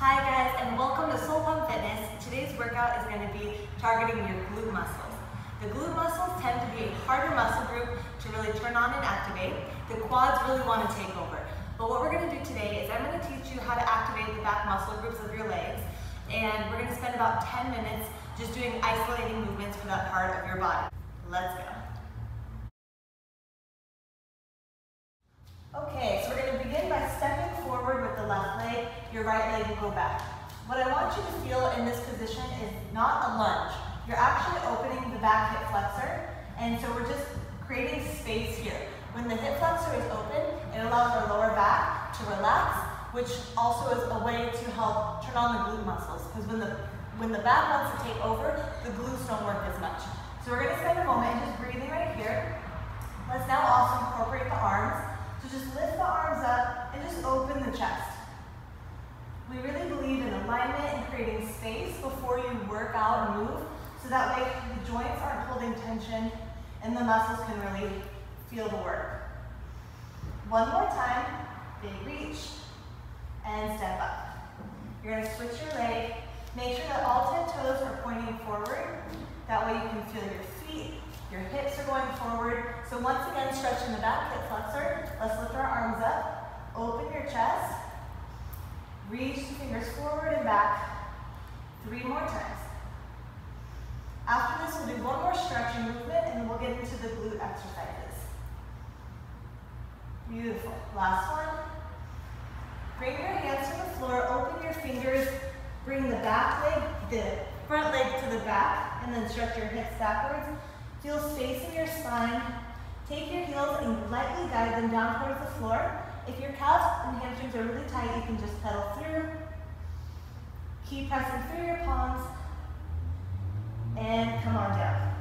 Hi guys, and welcome to Soul Pump Fitness. Today's workout is going to be targeting your glute muscles. The glute muscles tend to be a harder muscle group to really turn on and activate. The quads really want to take over. But what we're going to do today is I'm going to teach you how to activate the back muscle groups of your legs, and we're going to spend about 10 minutes just doing isolating movements for that part of your body. Let's go. Okay, so we're going to begin by stepping forward with the left leg. Your right leg will go back. What I want you to feel in this position is not a lunge. You're actually opening the back hip flexor, and so we're just creating space here. When the hip flexor is open, it allows our lower back to relax, which also is a way to help turn on the glute muscles, because when the back wants to take over, the glutes don't work as much. So we're going to spend a moment just breathing right here. Let's now also incorporate the arms. So just lift the arms up and just open the chest. We really believe in alignment and creating space before you work out and move, so that way the joints aren't holding tension and the muscles can really feel the work. One more time, big reach, and step up. You're going to switch your leg. Make sure that all 10 toes are pointing forward. That way you can feel your feet, your hips are going forward. So once again, stretching the back hip flexor. Let's lift our arms up, open your chest, reach the fingers forward and back 3 more times. After this, we'll do one more stretching movement and then we'll get into the glute exercises. Beautiful. Last one. Bring your hands to the floor, open your fingers, bring the back leg, the front leg to the back, and then stretch your hips backwards. Feel space in your spine. Take your heels and lightly guide them down towards the floor. If your calves and hamstrings are really tight, you can just pedal through. Keep pressing through your palms. And come on down.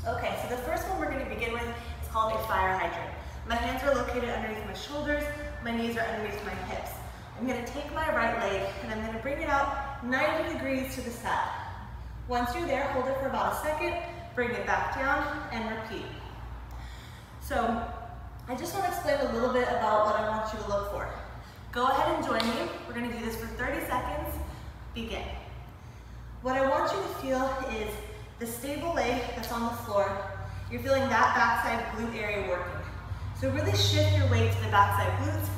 Okay, so the first one we're going to begin with is called a fire hydrant. My hands are located underneath my shoulders. My knees are underneath my hips. I'm going to take my right leg and I'm going to bring it out 90 degrees to the side. Once you're there, hold it for about a second. Bring it back down and repeat. So I just want to explain a little bit about what I want you to look for. Go ahead and join me. We're going to do this for 30 seconds. Begin. What I want you to feel is the stable leg that's on the floor. You're feeling that backside glute area working. So really shift your weight to the backside glutes.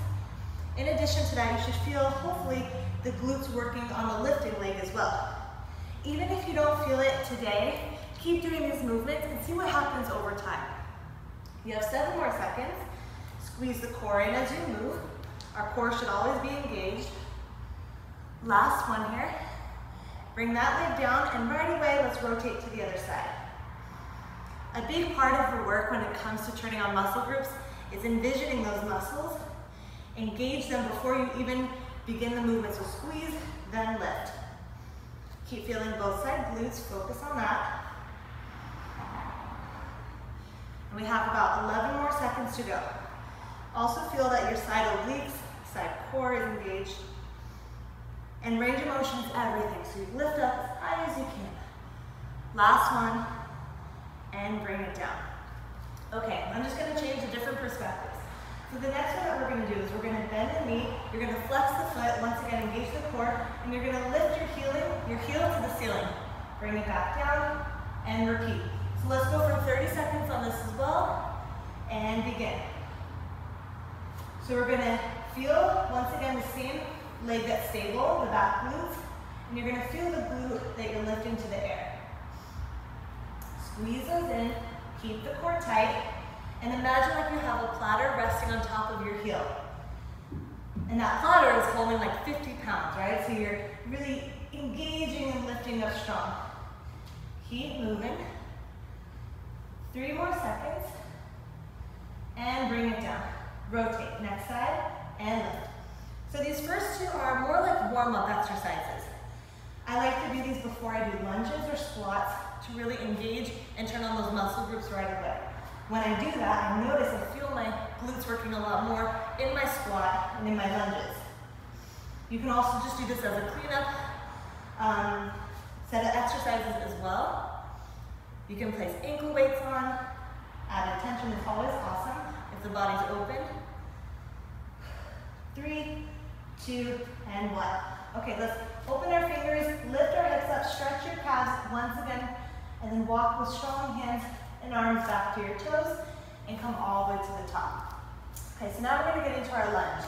In addition to that, you should feel, hopefully, the glutes working on the lifting leg as well. Even if you don't feel it today, keep doing these movements and see what happens over time. You have 7 more seconds. Squeeze the core in as you move. Our core should always be engaged. Last one here. Bring that leg down, and right away, let's rotate to the other side. A big part of the work when it comes to turning on muscle groups is envisioning those muscles. Engage them before you even begin the movement. So squeeze, then lift. Keep feeling both side glutes. Focus on that. And we have about 11 more seconds to go. Also feel that your side obliques, side core is engaged. And range of motion is everything. So you lift up as high as you can. Last one, and bring it down. Okay, I'm just going to change to different perspectives. So the next one that we're going to do is we're going to bend the knee, you're going to flex the foot, once again engage the core, and you're going to lift your heel to the ceiling. Bring it back down, and repeat. So let's go for 30 seconds on this as well, and begin. So we're going to feel, once again, the same leg that's stable, the back glutes, and you're going to feel the glute that you're lifting to the air. Squeeze those in, keep the core tight, and imagine like you have a platter resting on top of your heel. And that platter is holding like 50 pounds, right? So you're really engaging and lifting up strong. Keep moving. 3 more seconds, and bring it down. Rotate, next side, and lift. So these first 2 are more like warm-up exercises. I like to do these before I do lunges or squats to really engage and turn on those muscle groups right away. When I do that, I notice I feel my glutes working a lot more in my squat and in my lunges. You can also just do this as a cleanup set of exercises as well. You can place ankle weights on. Added tension is always awesome if the body's open. 3, 2, and 1. Okay, let's open our fingers, lift our hips up, stretch your calves once again, and then walk with strong hands and arms back to your toes and come all the way to the top. Okay, so now we're gonna get into our lunge.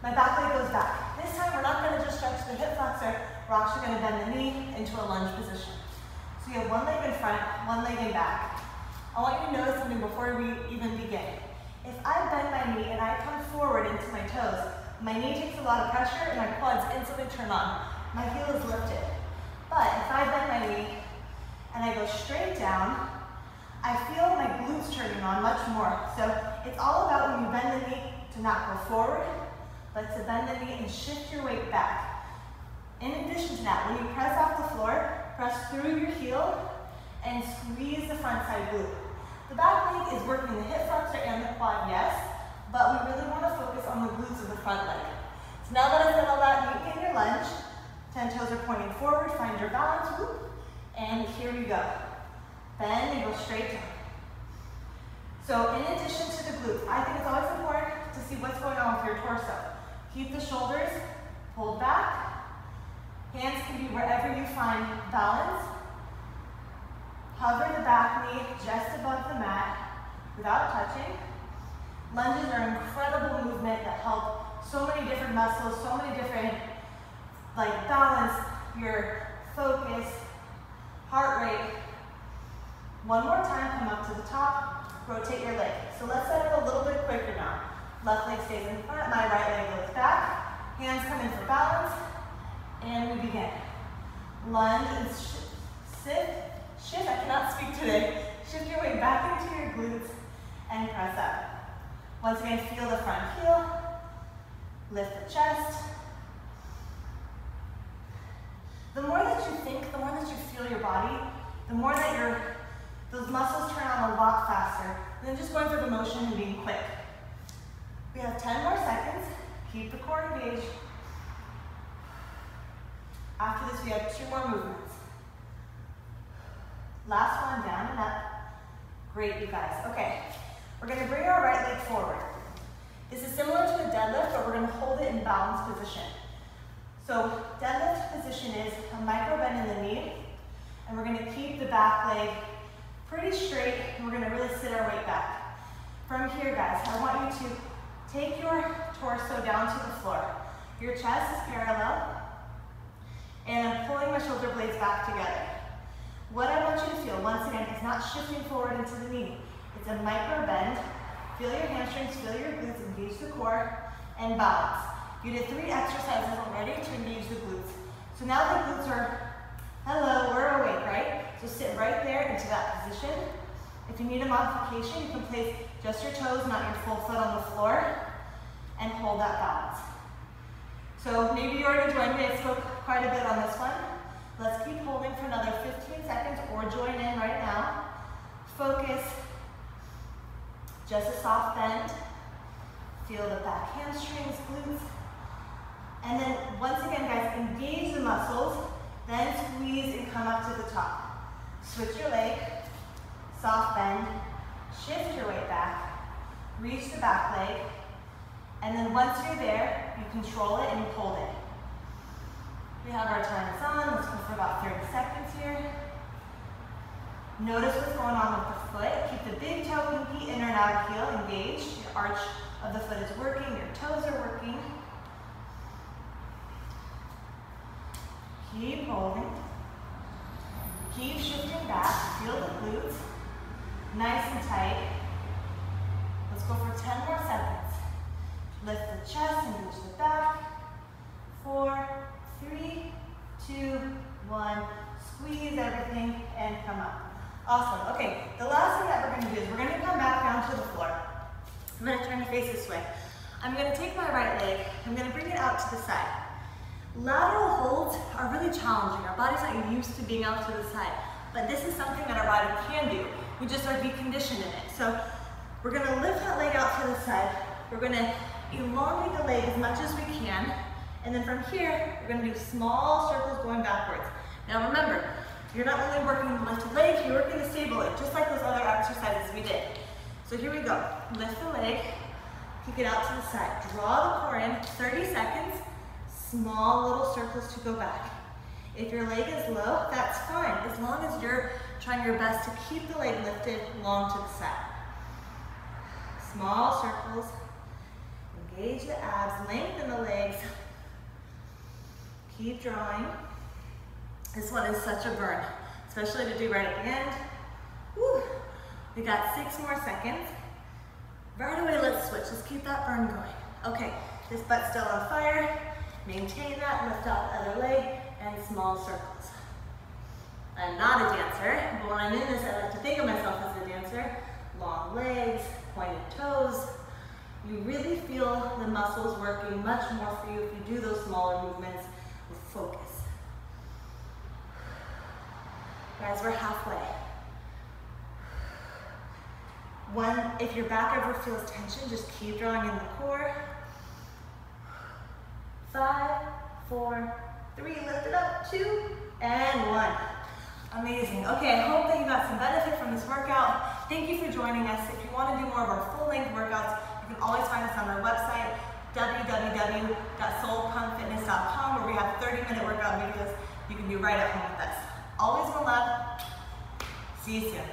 My back leg goes back. This time we're not gonna just stretch the hip flexor, we're actually gonna bend the knee into a lunge position. So you have one leg in front, one leg in back. I want you to notice something before we even begin. If I bend my knee and I come forward into my toes, my knee takes a lot of pressure and my quads instantly turn on. My heel is lifted. But if I bend my knee and I go straight down, I feel my glutes turning on much more. So it's all about when you bend the knee to not go forward, but to bend the knee and shift your weight back. In addition to that, when you press off the floor, press through your heel and squeeze the front side glute. The back leg is working the hip flexor and the quad, yes, but we really want to focus on the glutes of the front leg. So now that I said all that, meet me in your lunge. 10 toes are pointing forward, find your balance, whoop, and here we go. Bend and go straight down. So in addition to the glutes, I think it's always important to see what's going on with your torso. Keep the shoulders pulled back. Hands can be wherever you find balance. Hover the back knee just above the mat without touching. Lunges are incredible movement that help so many different muscles, so many different, like balance, your focus, heart rate. One more time, come up to the top, rotate your leg. So let's set it a little bit quicker now. Left leg stays in front, my right leg goes back. Hands come in for balance, and we begin. Lunge and shift, I cannot speak today. Shift your weight back into your glutes and press up. Once again, feel the front heel, lift the chest. The more that you think, the more that you feel your body, the more that those muscles turn on a lot faster than just going through the motion and being quick. We have 10 more seconds. Keep the core engaged. After this, we have 2 more movements. Last one, down and up. Great, you guys. Okay, we're gonna bring our right leg forward. This is similar to a deadlift, but we're gonna hold it in balanced position. So deadlift position is a micro bend in the knee, and we're gonna keep the back leg pretty straight, and we're gonna really sit our weight back. From here, guys, I want you to take your torso down to the floor. Your chest is parallel, and I'm pulling my shoulder blades back together. What I want you to feel, once again, is not shifting forward into the knee. It's a micro bend. Feel your hamstrings, feel your glutes, engage the core, and balance. You did 3 exercises already to engage the glutes. So now the glutes are, hello, we're awake, right? So sit right there into that position. If you need a modification, you can place just your toes, not your full foot on the floor, and hold that balance. So maybe you already joined me, I spoke quite a bit on this one. Let's keep holding for another 15 seconds or join in right now. Focus, just a soft bend. Feel the back hamstrings, glutes. And then once again, guys, engage the muscles, then squeeze and come up to the top. Switch your leg, soft bend, shift your weight back, reach the back leg, and then once you're there, you control it and you hold it. We have our timers on, let's go for about 30 seconds here. Notice what's going on with the foot. Keep the big toe, pinky, inner and outer heel engaged. Your arch of the foot is working, your toes are working. Keep holding. Keep shifting back, feel the glutes. Nice and tight. Let's go for 10 more seconds. Lift the chest, engage the back. 4, 3, 2, 1. Squeeze everything and come up. Awesome. Okay, the last thing that we're going to do is we're going to come back down to the floor. I'm going to turn your face this way. I'm going to take my right leg, I'm going to bring it out to the side. Lateral holds are really challenging. Our body's not used to being out to the side, but this is something that our body can do. We just are deconditioned in it. So we're going to lift that leg out to the side. We're going to elongate the leg as much as we can. And then from here, we're going to do small circles going backwards. Now remember, you're not only working the lifted leg, you're working the stable leg, just like those other exercises we did. So here we go. Lift the leg, kick it out to the side. Draw the core in, 30 seconds, Small little circles to go back. If your leg is low, that's fine, as long as you're trying your best to keep the leg lifted long to the side. Small circles. Engage the abs, lengthen the legs. Keep drawing. This one is such a burn, especially to do right at the end. Woo. We got 6 more seconds. Right away, let's switch. Let's keep that burn going. Okay, this butt's still on fire. Maintain that, lift out the other leg, and small circles. I'm not a dancer, but when I'm in this, I like to think of myself as a dancer. Long legs, pointed toes. You really feel the muscles working much more for you if you do those smaller movements with focus. Guys, we're halfway. If your back ever feels tension, just keep drawing in the core. 5, 4, 3, lift it up, 2, and 1. Amazing. Okay, I hope that you got some benefit from this workout. Thank you for joining us. If you want to do more of our full-length workouts, you can always find us on our website, www.soulpumpfitness.com, where we have 30-minute workout videos you can do right at home with us. Always one love. See you soon.